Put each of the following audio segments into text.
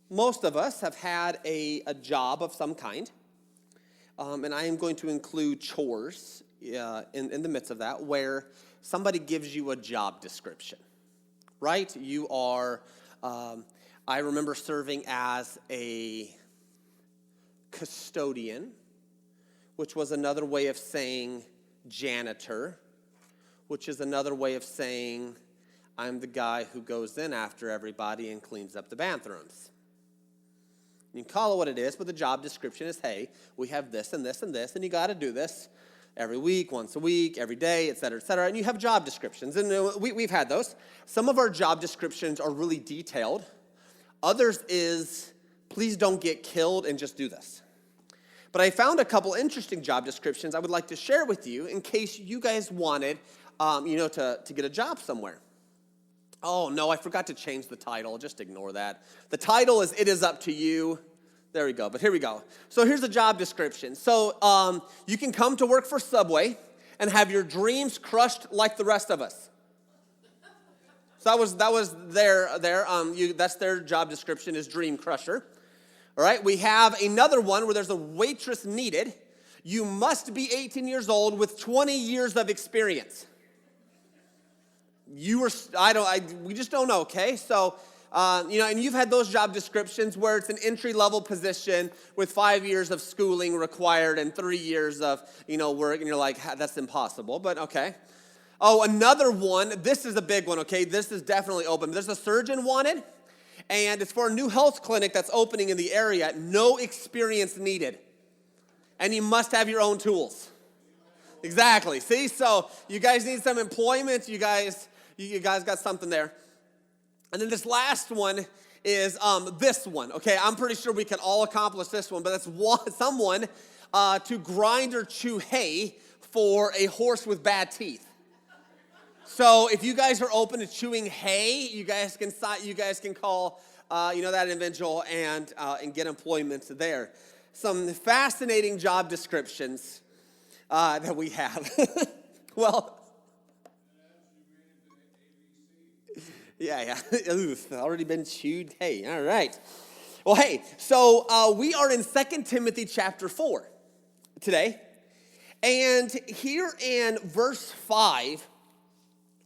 most of us have had a job of some kind, and I am going to include chores in the midst of that, where somebody gives you a job description, right? You are, I remember serving as a custodian, which was another way of saying janitor, which is another way of saying I'm the guy who goes in after everybody and cleans up the bathrooms. You can call it what it is, but the job description is, hey, we have this and this and this, and you got to do this every week, once a week, every day, et cetera, and you have job descriptions, and we've had those. Some of our job descriptions are really detailed. Others is, please don't get killed and just do this. But I found a couple interesting job descriptions I would like to share with you in case you guys wanted, to get a job somewhere. Oh, no, I forgot to change the title. Just ignore that. The title is It Is Up to You. There we go. But here we go. So here's a job description. So you can come to work for Subway and have your dreams crushed like the rest of us. So that was that's their job description is dream crusher. All right. We have another one where there's a waitress needed. You must be 18 years old with 20 years of experience. We just don't know, okay? So, and you've had those job descriptions where it's an entry-level position with 5 years of schooling required and 3 years of, work, and you're like, that's impossible, but okay. Oh, another one, this is a big one, okay? This is definitely open. There's a surgeon wanted, and it's for a new health clinic that's opening in the area. No experience needed, and you must have your own tools. Exactly, see? So you guys need some employment, you guys got something there. And then this last one is this one. Okay, I'm pretty sure we can all accomplish this one, but that's someone to grind or chew hay for a horse with bad teeth. So if you guys are open to chewing hay, you guys can call that individual and get employment there. Some fascinating job descriptions that we have. Well. Yeah. Already been chewed. Hey, all right. Well, hey, so we are in 2 Timothy chapter 4 today. And here in verse 5,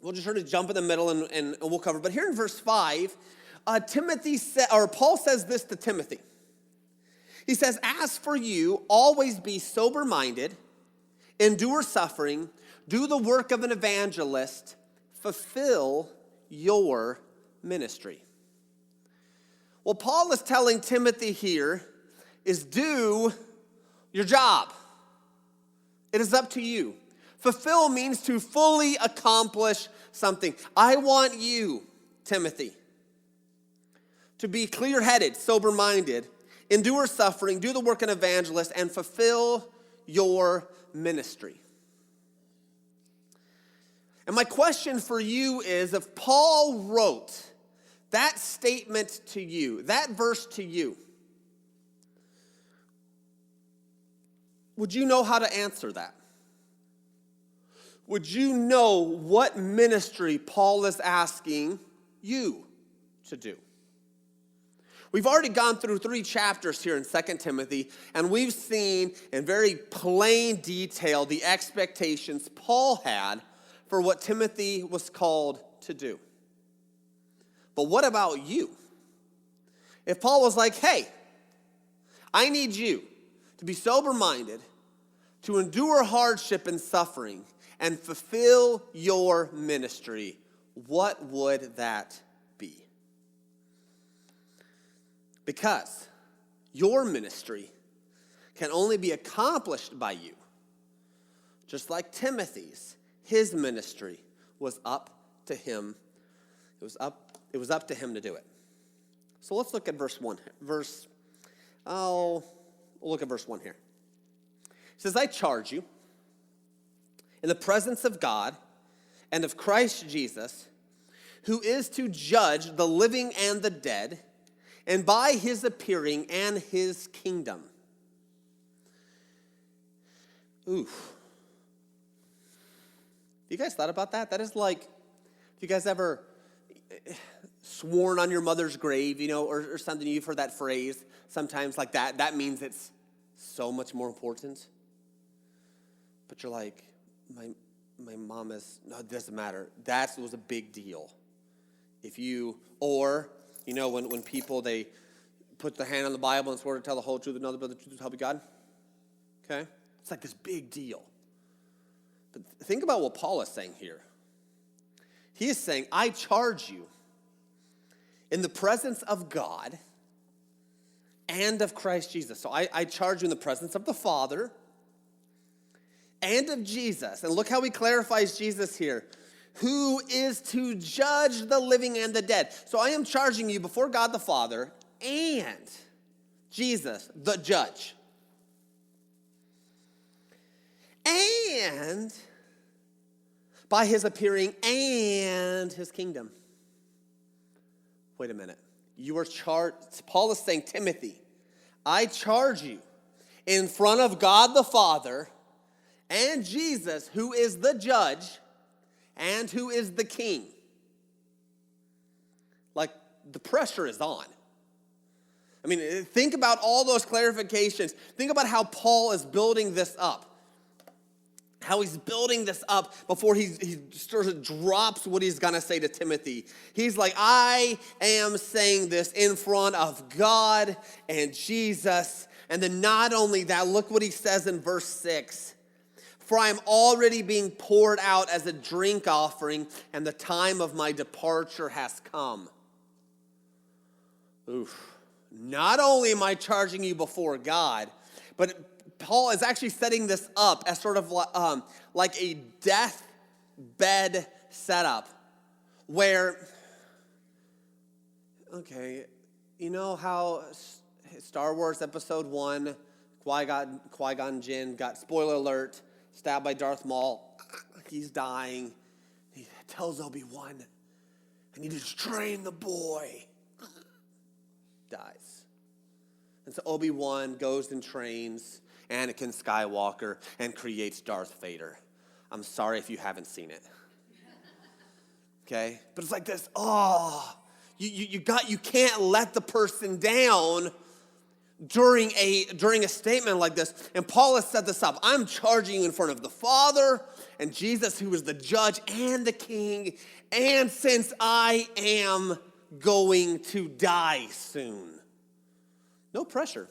we'll just sort of jump in the middle and we'll cover. But here in verse 5, Paul says this to Timothy. He says, as for you, always be sober-minded, endure suffering, do the work of an evangelist, fulfill your ministry. What Paul is telling Timothy here is do your job. It is up to you. Fulfill means to fully accomplish something. I want you, Timothy, to be clear-headed, sober-minded, endure suffering, do the work of an evangelist, and fulfill your ministry. And my question for you is, if Paul wrote that statement to you, that verse to you, would you know how to answer that? Would you know what ministry Paul is asking you to do? We've already gone through 3 chapters here in 2 Timothy, and we've seen in very plain detail the expectations Paul had for what Timothy was called to do. But what about you? If Paul was like, hey, I need you to be sober-minded, to endure hardship and suffering, and fulfill your ministry, what would that be? Because your ministry can only be accomplished by you, just like Timothy's. His ministry was up to him. It was up to him to do it. So let's look at verse 1. We'll look at verse 1 here. It says, I charge you in the presence of God and of Christ Jesus, who is to judge the living and the dead, and by his appearing and his kingdom. Oof. You guys thought about that? That is like, if you guys ever, sworn on your mother's grave, or something. You've heard that phrase sometimes like that. That means it's so much more important. But you're like, my mom is, no, it doesn't matter. That was a big deal. When people, they put their hand on the Bible and swear to tell the whole truth and nothing but the truth to help you God. Okay? It's like this big deal. But think about what Paul is saying here. He is saying, I charge you in the presence of God and of Christ Jesus. So I charge you in the presence of the Father and of Jesus. And look how he clarifies Jesus here. Who is to judge the living and the dead. So I am charging you before God the Father and Jesus, the judge. And by his appearing and his kingdom. Wait a minute. You are charged. Paul is saying, Timothy, I charge you in front of God the Father and Jesus, who is the judge and who is the king. Like, the pressure is on. I mean, think about all those clarifications. Think about how Paul is building this up. How he's building this up before he sort of drops what he's going to say to Timothy. He's like, I am saying this in front of God and Jesus. And then not only that, look what he says in verse 6. For I am already being poured out as a drink offering, and the time of my departure has come. Oof. Not only am I charging you before God, but Paul is actually setting this up as sort of like a deathbed setup where, okay, you know how Star Wars Episode 1, Qui-Gon Jinn got, spoiler alert, stabbed by Darth Maul. He's dying. He tells Obi-Wan, I need to train the boy. Dies. And so Obi-Wan goes and trains Anakin Skywalker and creates Darth Vader. I'm sorry if you haven't seen it. Okay? But it's like this, you can't let the person down during a statement like this. And Paul has set this up. I'm charging you in front of the Father and Jesus, who is the judge and the king. And since I am going to die soon. No pressure.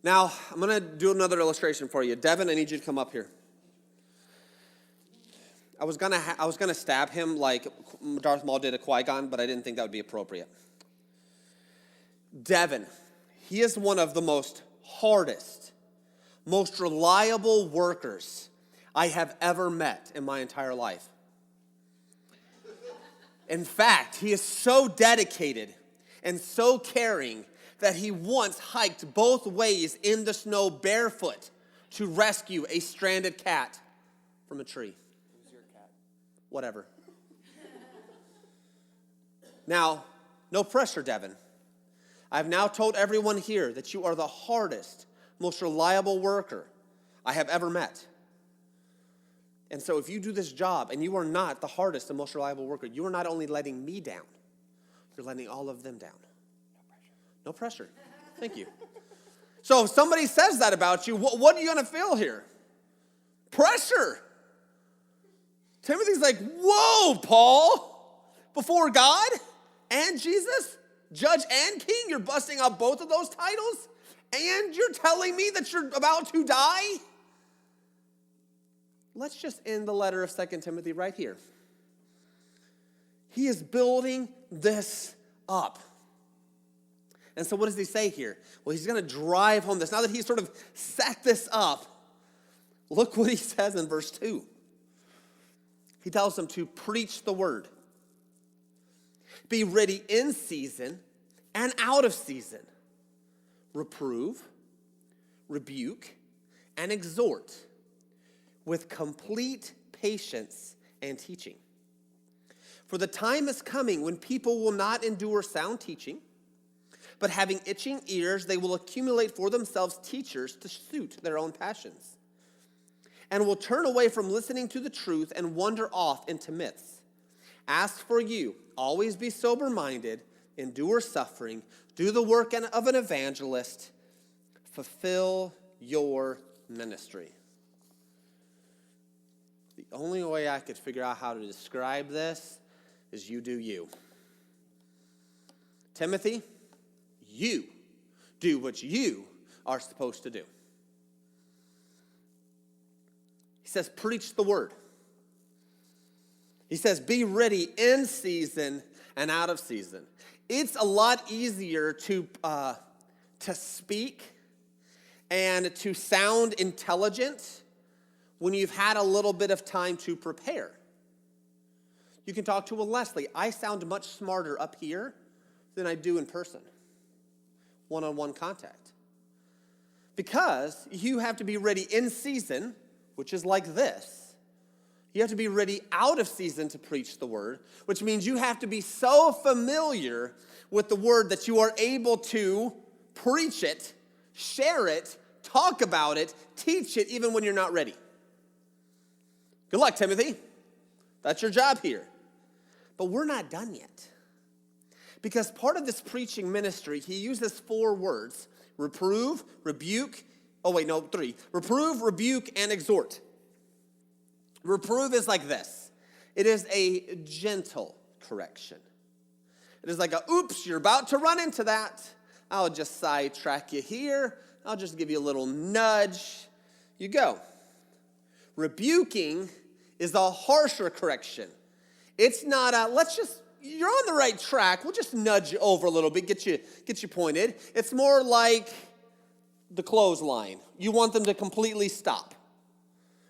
Now, I'm going to do another illustration for you. Devin, I need you to come up here. I was gonna stab him like Darth Maul did a Qui-Gon, but I didn't think that would be appropriate. Devin, he is one of the most hardest, most reliable workers I have ever met in my entire life. In fact, he is so dedicated and so caring that he once hiked both ways in the snow barefoot to rescue a stranded cat from a tree. Who's your cat? Whatever. Now, no pressure, Devin. I've now told everyone here that you are the hardest, most reliable worker I have ever met. And so if you do this job and you are not the hardest and most reliable worker, you are not only letting me down, you're letting all of them down. No pressure. Thank you. So if somebody says that about you, what are you going to feel here? Pressure. Timothy's like, whoa, Paul, before God and Jesus, judge and king, you're busting out both of those titles, and you're telling me that you're about to die? Let's just end the letter of 2 Timothy right here. He is building this up. And so what does he say here? Well, he's going to drive home this. Now that he's sort of set this up, look what he says in verse 2. He tells them to preach the word. Be ready in season and out of season. Reprove, rebuke, and exhort with complete patience and teaching. For the time is coming when people will not endure sound teaching, but having itching ears, they will accumulate for themselves teachers to suit their own passions. and will turn away from listening to the truth and wander off into myths. As for you, always be sober-minded, endure suffering, do the work of an evangelist, fulfill your ministry. The only way I could figure out how to describe this is you do you. Timothy, you do what you are supposed to do. He says, preach the word. He says, be ready in season and out of season. It's a lot easier to speak and to sound intelligent when you've had a little bit of time to prepare. You can talk to a Leslie. I sound much smarter up here than I do in person, one-on-one contact. Because you have to be ready in season, which is like this. You have to be ready out of season to preach the word, which means you have to be so familiar with the word that you are able to preach it, share it, talk about it, teach it, even when you're not ready. Good luck, Timothy. That's your job here. But we're not done yet. Because part of this preaching ministry, he uses 4 words: reprove, rebuke, reprove, rebuke, and exhort. Reprove is like this. It is a gentle correction. It is like oops, you're about to run into that. I'll just sidetrack you here. I'll just give you a little nudge. You go. Rebuking is a harsher correction. It's not you're on the right track. We'll just nudge you over a little bit, get you pointed. It's more like the clothesline. You want them to completely stop.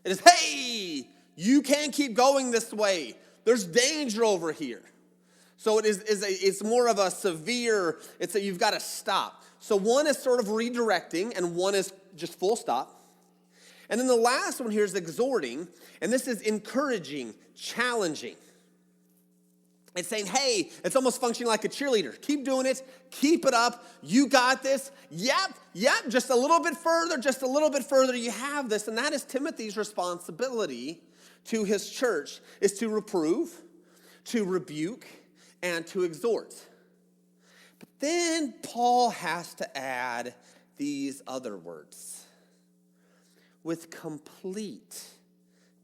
It is, hey, you can't keep going this way. There's danger over here. So it's more of a severe, you've got to stop. So one is sort of redirecting, and one is just full stop. And then the last one here is exhorting, and this is encouraging, challenging. It's saying, hey, it's almost functioning like a cheerleader. Keep doing it. Keep it up. You got this. Yep, just a little bit further. You have this. And that is Timothy's responsibility to his church, is to reprove, to rebuke, and to exhort. But then Paul has to add these other words: with complete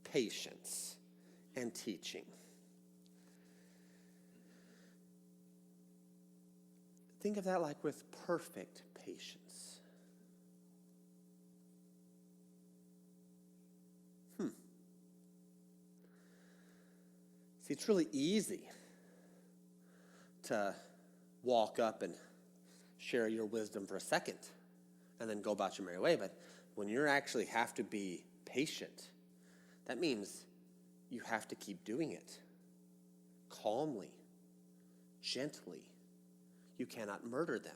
patience and teaching. Think of that like with perfect patience. See, it's really easy to walk up and share your wisdom for a second and then go about your merry way. But when you actually have to be patient, that means you have to keep doing it calmly, gently. You cannot murder them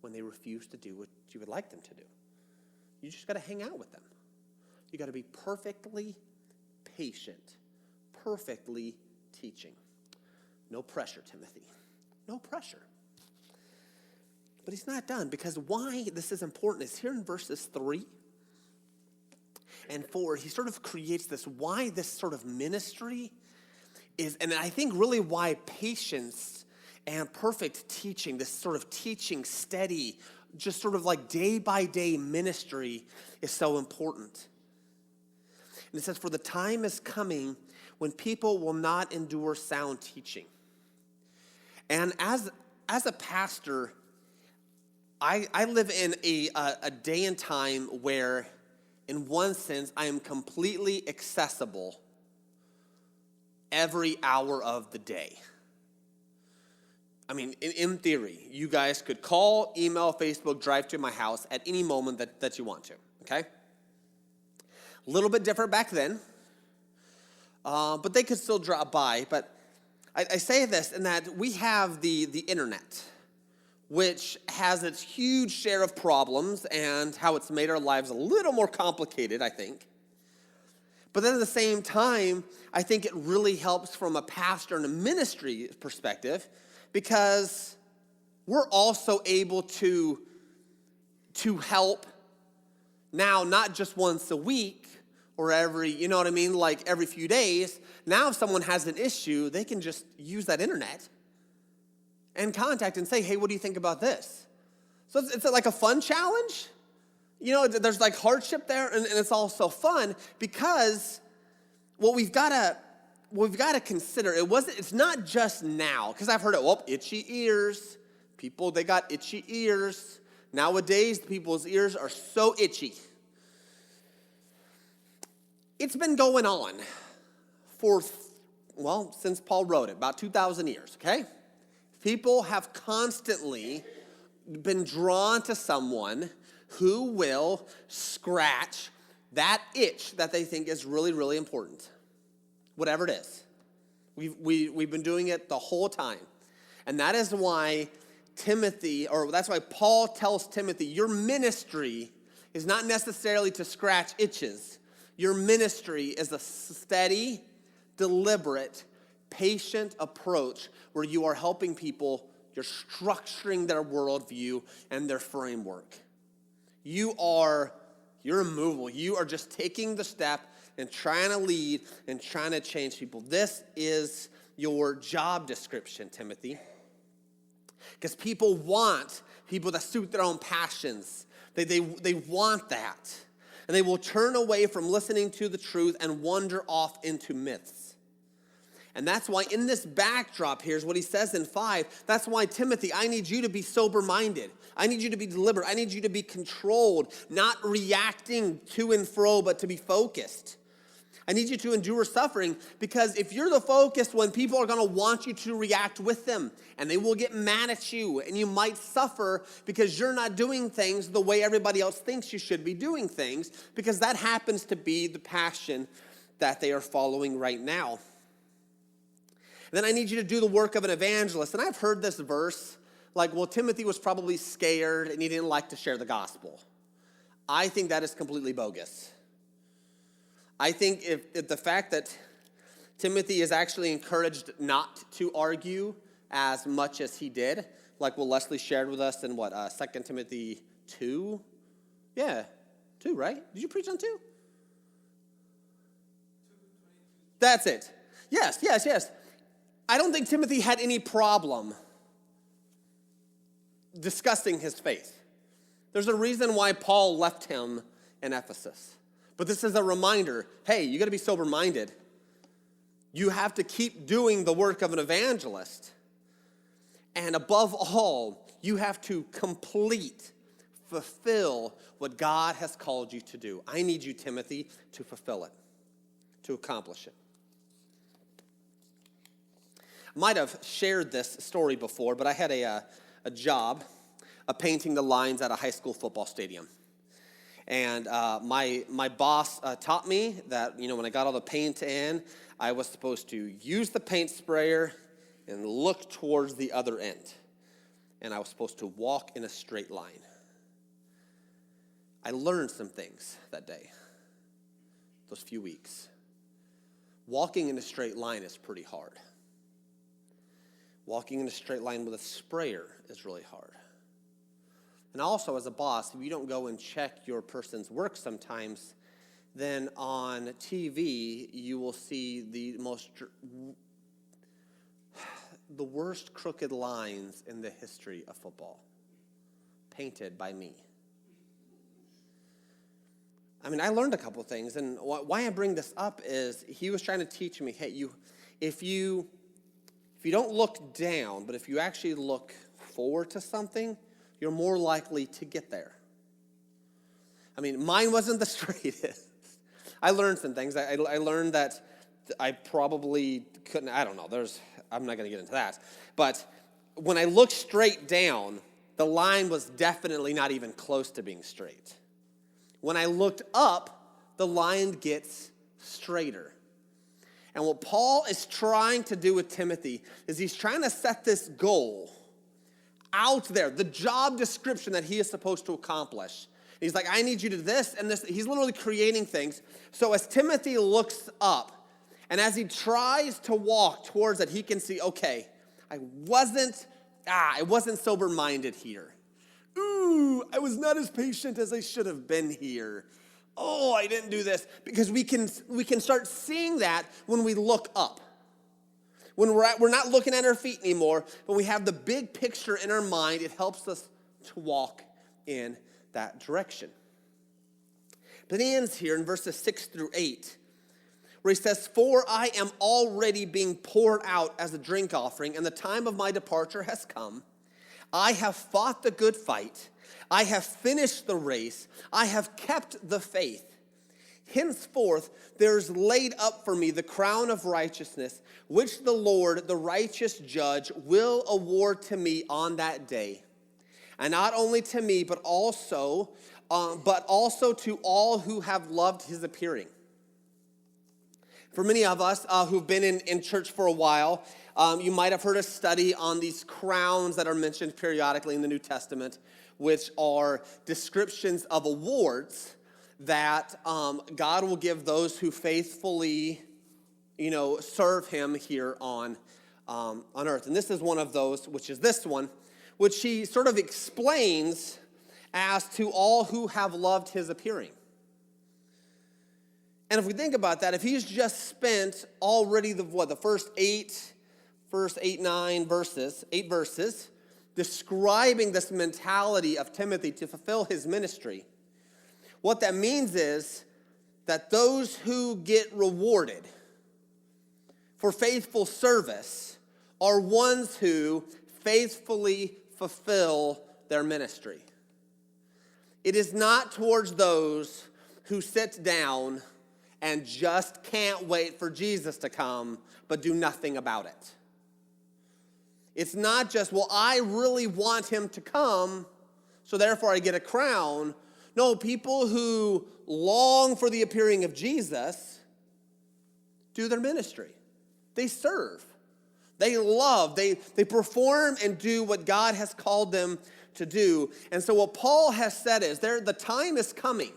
when they refuse to do what you would like them to do. You just got to hang out with them. You got to be perfectly patient, perfectly teaching. No pressure, Timothy. No pressure. But he's not done, because why this is important is here in verses 3 and 4, he sort of creates why this sort of ministry is, and I think really why patience and perfect teaching, this sort of teaching steady, just sort of like day by day ministry is so important. And it says, for the time is coming when people will not endure sound teaching. And as a pastor, I live in a day and time where, in one sense, I am completely accessible every hour of the day. I mean, in theory, you guys could call, email, Facebook, drive to my house at any moment that you want to, okay? A little bit different back then, but they could still drop by. But I say this in that we have the internet, which has its huge share of problems and how it's made our lives a little more complicated, I think. But then at the same time, I think it really helps from a pastor and a ministry perspective, because we're also able to help now, not just once a week or every, you know what I mean, like every few days. Now if someone has an issue, they can just use that internet and contact and say, hey, what do you think about this? So it's like a fun challenge. You know, there's like hardship there, and it's also fun because what we've got to consider, it's not just now, because I've heard it, well, itchy ears. People, they got itchy ears. Nowadays, people's ears are so itchy. It's been going on since Paul wrote it, about 2,000 years, okay? People have constantly been drawn to someone who will scratch that itch that they think is really, really important, whatever it is. We've been doing it the whole time. And that is why that's why Paul tells Timothy, your ministry is not necessarily to scratch itches. Your ministry is a steady, deliberate, patient approach where you are helping people, you're structuring their worldview and their framework. You're immovable. You are just taking the step and trying to lead and trying to change people. This is your job description, Timothy. Because people want people that suit their own passions. They want that. And they will turn away from listening to the truth and wander off into myths. And that's why in this backdrop, here's what he says in 5. That's why, Timothy, I need you to be sober-minded. I need you to be deliberate. I need you to be controlled, not reacting to and fro, but to be focused. I need you to endure suffering, because if you're the focus, when people are going to want you to react with them, and they will get mad at you, and you might suffer because you're not doing things the way everybody else thinks you should be doing things, because that happens to be the passion that they are following right now. Then I need you to do the work of an evangelist. And I've heard this verse, like, well, Timothy was probably scared and he didn't like to share the gospel. I think that is completely bogus. I think if the fact that Timothy is actually encouraged not to argue as much as he did, like what Leslie shared with us in 2 Timothy 2? Yeah, 2, right? Did you preach on 2? That's it. Yes. I don't think Timothy had any problem discussing his faith. There's a reason why Paul left him in Ephesus. But this is a reminder, hey, you got to be sober-minded. You have to keep doing the work of an evangelist. And above all, you have to fulfill what God has called you to do. I need you, Timothy, to fulfill it, to accomplish it. I might have shared this story before, but I had a job painting the lines at a high school football stadium. And my boss taught me that, when I got all the paint in, I was supposed to use the paint sprayer and look towards the other end. And I was supposed to walk in a straight line. I learned some things that day, those few weeks. Walking in a straight line is pretty hard. Walking in a straight line with a sprayer is really hard. And also, as a boss, if you don't go and check your person's work sometimes, then on TV, you will see the worst crooked lines in the history of football, painted by me. I learned a couple things, and why I bring this up is he was trying to teach me, hey, if you don't look down, but if you actually look forward to something, you're more likely to get there. Mine wasn't the straightest. I learned some things. I learned that I probably couldn't, I don't know, I'm not going to get into that. But when I looked straight down, the line was definitely not even close to being straight. When I looked up, the line gets straighter. And what Paul is trying to do with Timothy is he's trying to set this goal out there, the job description that he is supposed to accomplish. He's like, I need you to this and this. He's literally creating things. So as Timothy looks up, and as he tries to walk towards it, he can see, okay, I wasn't sober-minded here. I was not as patient as I should have been here. Oh, I didn't do this. Because we can start seeing that when we look up. When we're not looking at our feet anymore, when we have the big picture in our mind, it helps us to walk in that direction. But he ends here in verses 6 through 8, where he says, "For I am already being poured out as a drink offering, and the time of my departure has come. I have fought the good fight. I have finished the race. I have kept the faith. Henceforth, there is laid up for me the crown of righteousness, which the Lord, the righteous judge, will award to me on that day. And not only to me, but also to all who have loved his appearing." For many of us who've been in church for a while, you might have heard us study on these crowns that are mentioned periodically in the New Testament, which are descriptions of awards that God will give those who faithfully, serve him here on earth. And this is one of those, which is this one, which he sort of explains as to all who have loved his appearing. And if we think about that, if he's just spent already the first eight verses, describing this mentality of Timothy to fulfill his ministry, what that means is that those who get rewarded for faithful service are ones who faithfully fulfill their ministry. It is not towards those who sit down and just can't wait for Jesus to come, but do nothing about it. It's not just, well, I really want him to come, so therefore I get a crown. No, people who long for the appearing of Jesus do their ministry. They serve. They love. They perform and do what God has called them to do. And so what Paul has said is, the time is coming.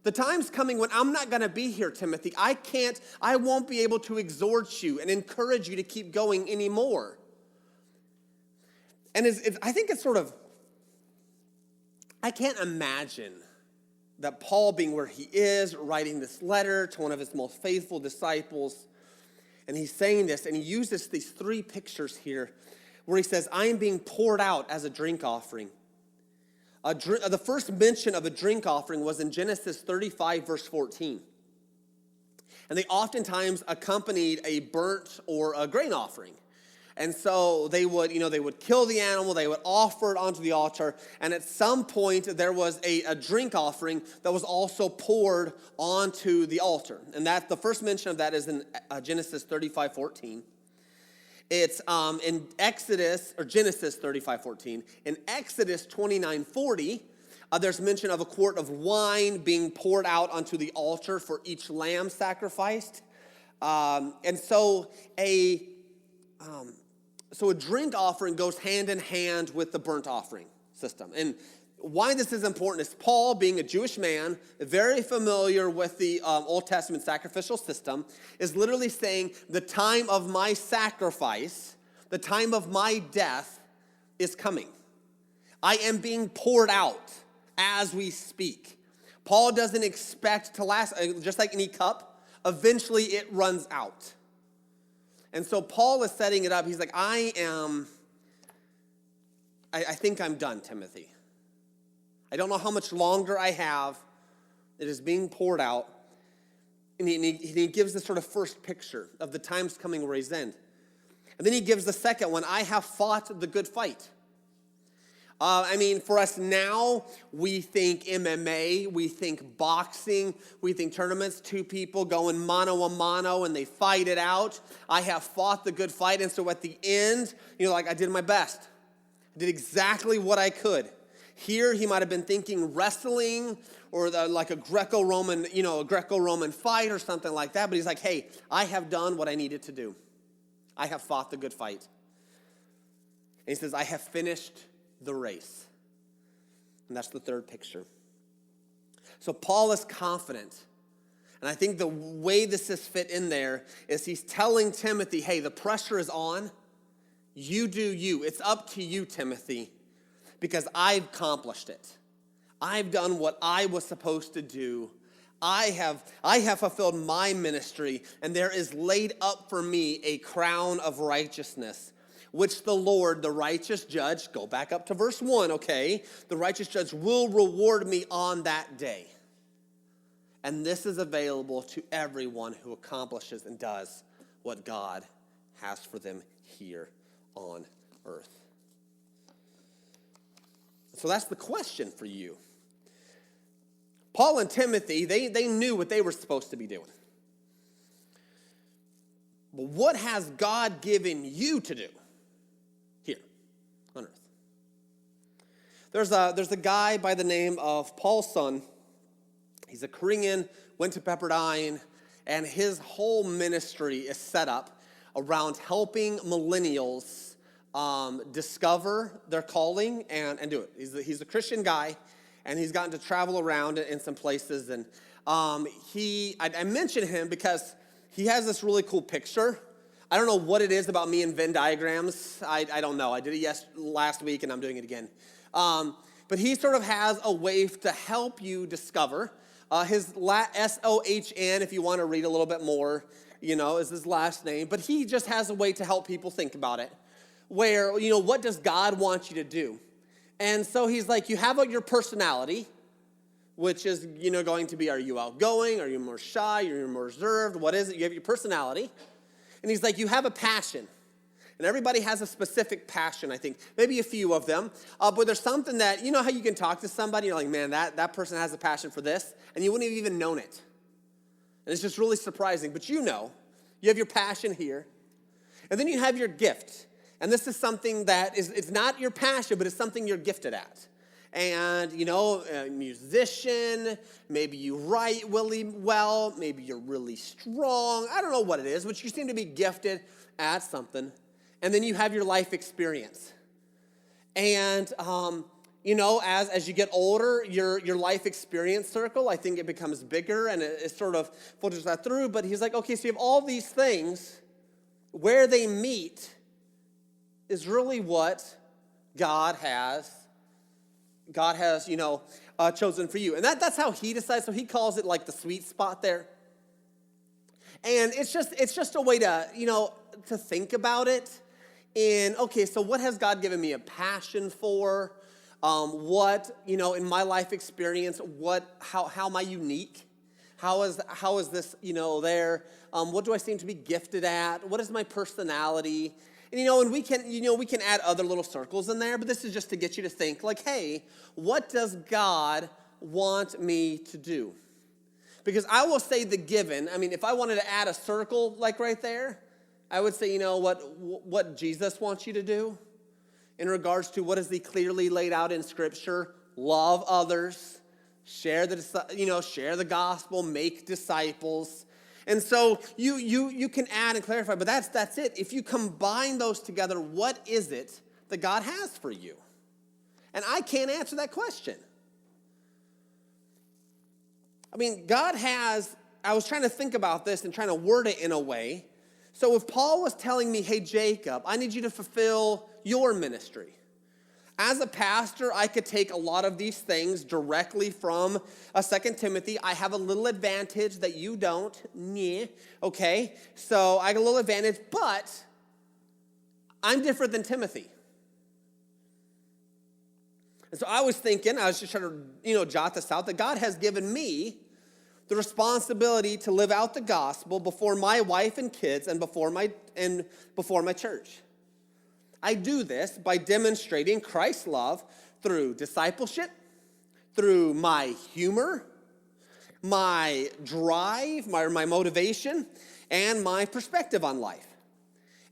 The time's coming when I'm not going to be here, Timothy. I won't be able to exhort you and encourage you to keep going anymore. And I think it's sort of, I can't imagine that Paul being where he is, writing this letter to one of his most faithful disciples, and he's saying this, and he uses these three pictures here where he says, I am being poured out as a drink offering. The first mention of a drink offering was in Genesis 35, verse 14. And they oftentimes accompanied a burnt or a grain offering. And so they would kill the animal, they would offer it onto the altar, and at some point there was a drink offering that was also poured onto the altar. And that the first mention of that is in Genesis 35:14. It's in Genesis 35:14. In Exodus 29:40, there's mention of a quart of wine being poured out onto the altar for each lamb sacrificed. And so a drink offering goes hand in hand with the burnt offering system. And why this is important is Paul, being a Jewish man, very familiar with the Old Testament sacrificial system, is literally saying the time of my sacrifice, the time of my death is coming. I am being poured out as we speak. Paul doesn't expect to last, just like any cup, eventually it runs out. And so Paul is setting it up. He's like, I think I'm done, Timothy. I don't know how much longer I have. It is being poured out. And he gives this sort of first picture of the times coming where he's in. And then he gives the second one, I have fought the good fight. For us now, we think MMA, we think boxing, we think tournaments, two people going mano-a-mano and they fight it out. I have fought the good fight, and so at the end, I did my best. I did exactly what I could. Here, he might have been thinking wrestling or like a Greco-Roman fight or something like that, but he's like, hey, I have done what I needed to do. I have fought the good fight. And he says, I have finished the race. And that's the third picture. So Paul is confident. And I think the way this is fit in there is he's telling Timothy, hey, the pressure is on. You do you. It's up to you, Timothy, because I've accomplished it. I've done what I was supposed to do, I have fulfilled my ministry, and there is laid up for me a crown of righteousness, which the Lord, the righteous judge, go back up to verse 1, okay? The righteous judge will reward me on that day. And this is available to everyone who accomplishes and does what God has for them here on earth. So that's the question for you. Paul and Timothy, they knew what they were supposed to be doing. But what has God given you to do here on earth? There's a guy by the name of Paul Son. He's a Korean, went to Pepperdine, and his whole ministry is set up around helping millennials discover their calling and do it. He's a Christian guy, and he's gotten to travel around in some places. And I mention him because he has this really cool picture. I don't know what it is about me and Venn diagrams. I don't know. I did it last week, and I'm doing it again. But he sort of has a way to help you discover. His S-O-H-N, if you want to read a little bit more, is his last name. But he just has a way to help people think about it. Where, what does God want you to do? And so he's like, you have your personality, which is, going to be, are you outgoing? Are you more shy? Are you more reserved? What is it? You have your personality. And he's like, you have a passion. And everybody has a specific passion, I think. Maybe a few of them. But there's something that, how you can talk to somebody, you're like, man, that person has a passion for this. And you wouldn't have even known it. And it's just really surprising. But you have your passion here. And then you have your gift. And this is something that it's not your passion, but it's something you're gifted at. And, a musician, maybe you write really well, maybe you're really strong. I don't know what it is, but you seem to be gifted at something. And then you have your life experience. And, as you get older, your life experience circle, I think it becomes bigger, and it sort of filters that through. But he's like, okay, so you have all these things. Where they meet is really what God has chosen for you. And that's how he decides. So he calls it like the sweet spot there. And it's just a way to, to think about it. So what has God given me a passion for? What, in my life experience, how am I unique? How is this, there? What do I seem to be gifted at? What is my personality? And we can add other little circles in there, but this is just to get you to think like, hey, what does God want me to do? Because I will say the given. I mean, if I wanted to add a circle like right there, I would say, what Jesus wants you to do in regards to what is he clearly laid out in Scripture. Love others, share the gospel, make disciples. And so you can add and clarify, but that's it. If you combine those together, what is it that God has for you? And I can't answer that question. I mean, I was trying to think about this and trying to word it in a way. So if Paul was telling me, hey, Jacob, I need you to fulfill your ministry. As a pastor, I could take a lot of these things directly from 2 Timothy. I have a little advantage that you don't. Okay? So I got a little advantage, but I'm different than Timothy. And so I was just trying to, jot this out, that God has given me the responsibility to live out the gospel before my wife and kids and before my church. I do this by demonstrating Christ's love through discipleship, through my humor, my drive, my motivation, and my perspective on life.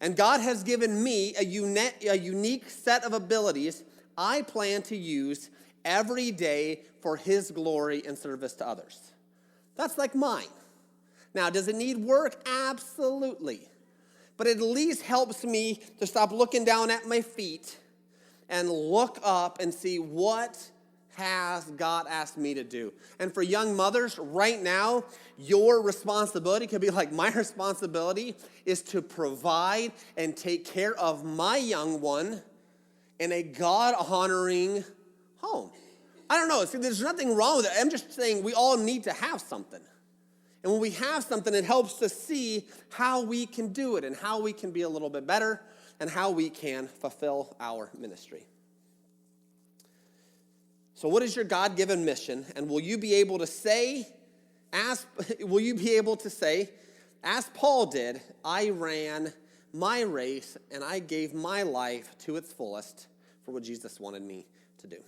And God has given me a unique set of abilities I plan to use every day for his glory and service to others. That's like mine. Now, does it need work? Absolutely. But it at least helps me to stop looking down at my feet and look up and see what has God asked me to do. And for young mothers, right now, your responsibility could be like my responsibility is to provide and take care of my young one in a God-honoring home. I don't know. See, there's nothing wrong with it. I'm just saying we all need to have something. And when we have something, it helps to see how we can do it and how we can be a little bit better and how we can fulfill our ministry. So what is your God-given mission? And will you be able to say, as Paul did, I ran my race and I gave my life to its fullest for what Jesus wanted me to do.